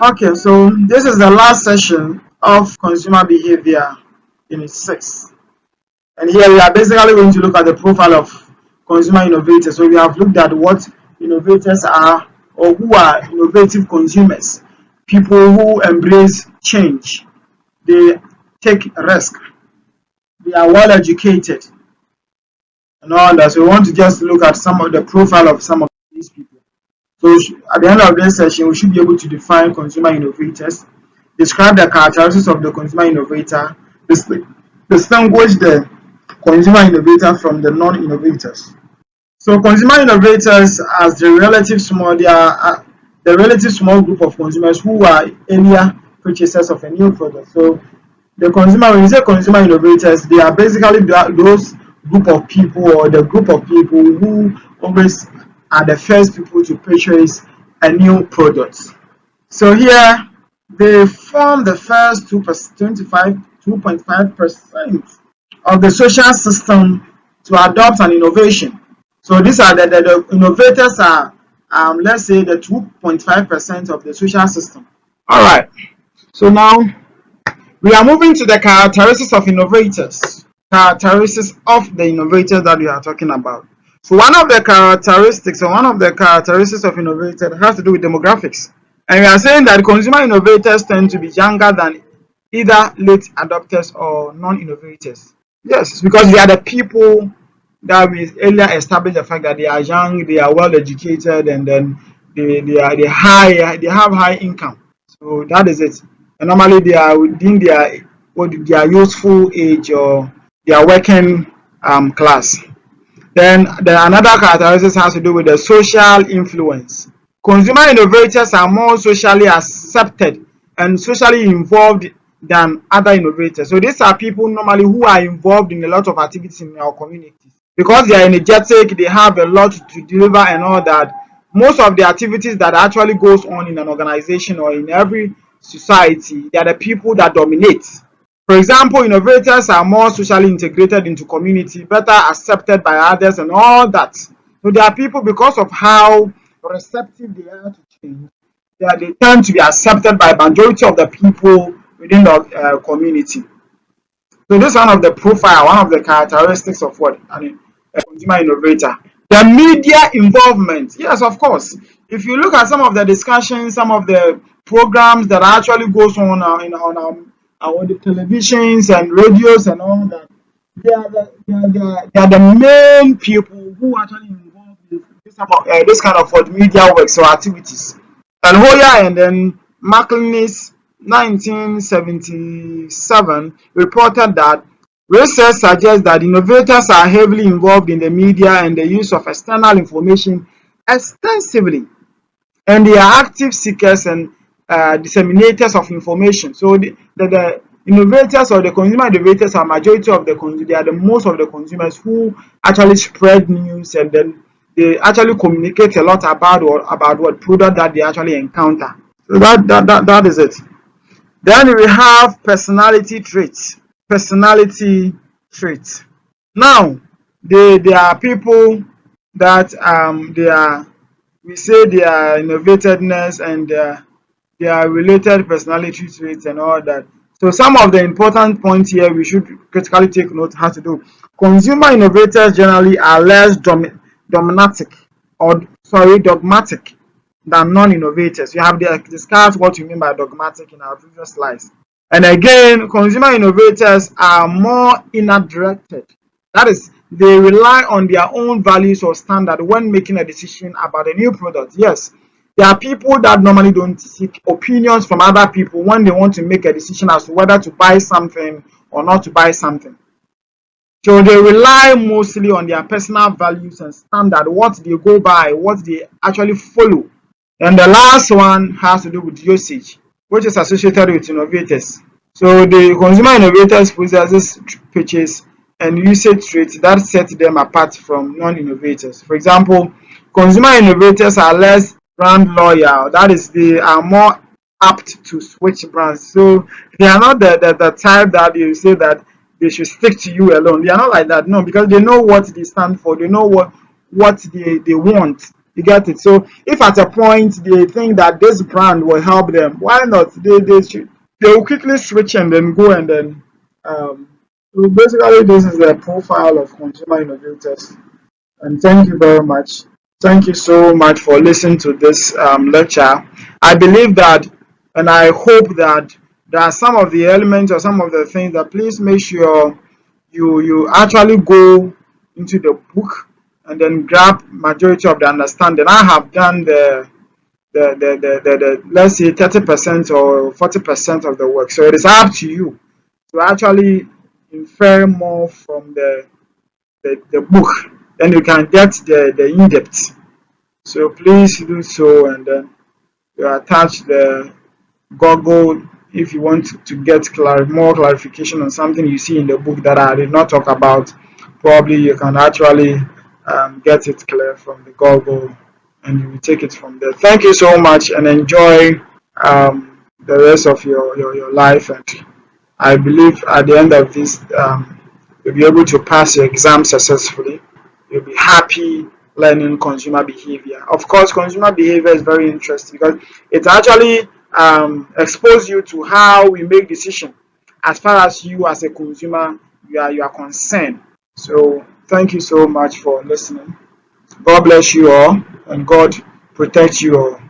Okay, so this is the last session of consumer behavior unit 6. And here we are basically going to look at the profile of consumer innovators. So we have looked at what innovators are or who are innovative consumers. People who embrace change. They take risk. They are well educated and all that. So we want to just look at some of the profile of some of these people. So at the end of this session, we should be able to define consumer innovators, describe the characteristics of the consumer innovator, distinguish the consumer innovator from the non-innovators. So consumer innovators as they are the relative small group of consumers who are earlier purchasers of a new product. So the consumer, when you say consumer innovators, they are basically those group of people or the group of people who always are the first people to purchase a new product. So here they form the first 2.5% of the social system to adopt an innovation. So these are the innovators are let's say the 2.5% of the social system. All right. So now we are moving to the characteristics of innovators. Characteristics of the innovators that we are talking about. So one of the characteristics of innovators has to do with demographics. And we are saying that consumer innovators tend to be younger than either late adopters or non-innovators. Yes, because they are the people that we earlier established the fact that they are young, they are well educated, and then they have high income. So that is it. And normally they are within their useful age or their working class. Then another characteristic has to do with the social influence. Consumer innovators are more socially accepted and socially involved than other innovators. So these are people normally who are involved in a lot of activities in our communities. Because they are energetic, they have a lot to deliver and all that. Most of the activities that actually goes on in an organization or in every society, they are the people that dominate. For example, innovators are more socially integrated into community, better accepted by others and all that. So there are people, because of how receptive they are to change, they tend to be accepted by majority of the people within the community. So this is one of the profile, one of the characteristics of what a consumer innovator. The media involvement, yes, of course. If you look at some of the discussions, some of the programs that actually goes on on the televisions and radios and all that, they are the main people who actually involved in this kind of media works or activities. And Hoya and then McLean's 1977 reported that research suggests that innovators are heavily involved in the media and the use of external information extensively, and they are active seekers and disseminators of information. So the innovators or the consumer innovators are majority of they are the most of the consumers who actually spread news, and then they actually communicate a lot about what product that they actually encounter. So that is it. Then we have personality traits. Personality traits. Now, they are people that they are we say they are innovativeness and they are related personality traits and all that. So some of the important points here we should critically take note has to do. Consumer innovators generally are less dominatic or dogmatic than non-innovators. We have discussed what we mean by dogmatic in our previous slides. And again, consumer innovators are more inner directed. That is, they rely on their own values or standard when making a decision about a new product. Yes, there are people that normally don't seek opinions from other people when they want to make a decision as to whether to buy something or not to buy something. So they rely mostly on their personal values and standard, what they go by, what they actually follow. And the last one has to do with usage, which is associated with innovators. So the consumer innovators possess purchase and usage traits that set them apart from non-innovators. For example, consumer innovators are less brand loyal. That is, they are more apt to switch brands. So they are not the type that you say that they should stick to you alone. They are not like that. No, because they know what they stand for. They know what they want. You get it? So if at a point they think that this brand will help them, why not? They will quickly switch and then go and then so basically this is the profile of consumer innovators. And thank you very much. Thank you so much for listening to this lecture. I believe that, and I hope that there are some of the elements or some of the things that please make sure you actually go into the book and then grab majority of the understanding. I have done the let's say 30% or 40% of the work. So it is up to you to actually infer more from the book, then you can get the in-depth. So please do so, and then you attach the Google if you want to get more clarification on something you see in the book that I did not talk about. Probably you can actually get it clear from the Google, and you will take it from there. Thank you so much, and enjoy the rest of your life. And I believe at the end of this, you'll be able to pass your exam successfully. You'll be happy learning consumer behavior. Of course, consumer behavior is very interesting because it actually exposes you to how we make decisions as far as you as a consumer you are concerned. So thank you so much for listening. God bless you all and God protect you all.